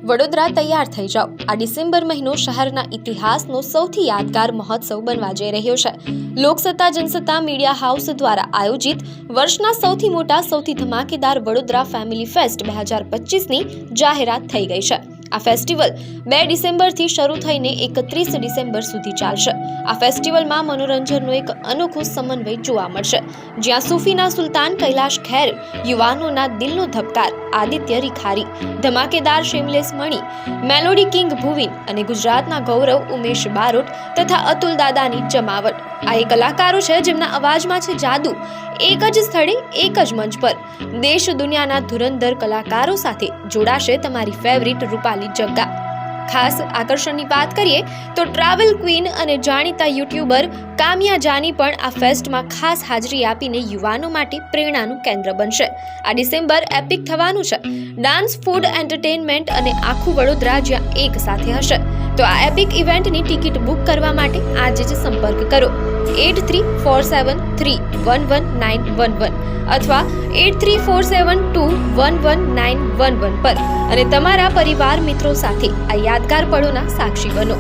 વડોદરા તૈયાર થઈ જાઓ। આ ડિસેમ્બર મહિનો શહેરના ઇતિહાસનો સૌથી યાદગાર મહોત્સવ બનવા જઈ રહ્યો છે। લોકસત્તા જનસત્તા મીડિયા હાઉસ દ્વારા આયોજિત વર્ષના સૌથી મોટા સૌથી ધમાકેદાર વડોદરા ફેમિલી ફેસ્ટ 2025ની જાહેરાત થઈ ગઈ છે। આ ફેસ્ટિવલ 2 ડિસેમ્બરથી શરૂ થઈને 31 ડિસેમ્બર સુધી ચાલશે। આ ફેસ્ટિવલમાં મનોરંજનનો એક અનોખો સમન્વય જોવા મળશે, જ્યાં સૂફીના સુલતાન કૈલાશ ખેર, યુવાનોના દિલનો ધબકાર આદિત્ય રીખારી, ધમાકેદાર શેમલેસ મણી, મેલોડી કિંગ ભુવિન અને ગુજરાતના ગૌરવ ઉમેશ બારોટ તથા અતુલ દાદાની જમાવટ। આ એ કલાકારો છે જેમના અવાજમાં છે જાદુ। એક જ સ્થળે એક જ મંચ પર દેશ દુનિયાના ધુરંધર કલાકારો સાથે જોડાશે તમારી ફેવરિટ રૂપાલી જગ્ગા। ખાસ આકર્ષણની વાત કરીએ તો ટ્રાવેલ ક્વીન અને જાણીતા યુટ્યુબર કામિયા જાની પણ આ ફેસ્ટમાં ખાસ હાજરી આપીને યુવાનો માટે પ્રેરણાનું કેન્દ્ર બનશે। આ ડિસેમ્બર એપિક થવાનું છે। ડાન્સ, ફૂડ, એન્ટરટેનમેન્ટ અને આખું વડોદરા જ્યાં એક સાથે હશે। તો આ એપિક ઇવેન્ટની ટિકિટ બુક કરવા માટે આજે જ સંપર્ક કરો 8347311911 અથવા 8347211911 પર અને તમારા પરિવાર મિત્રો સાથે આ યાદગાર પળોના સાક્ષી બનો।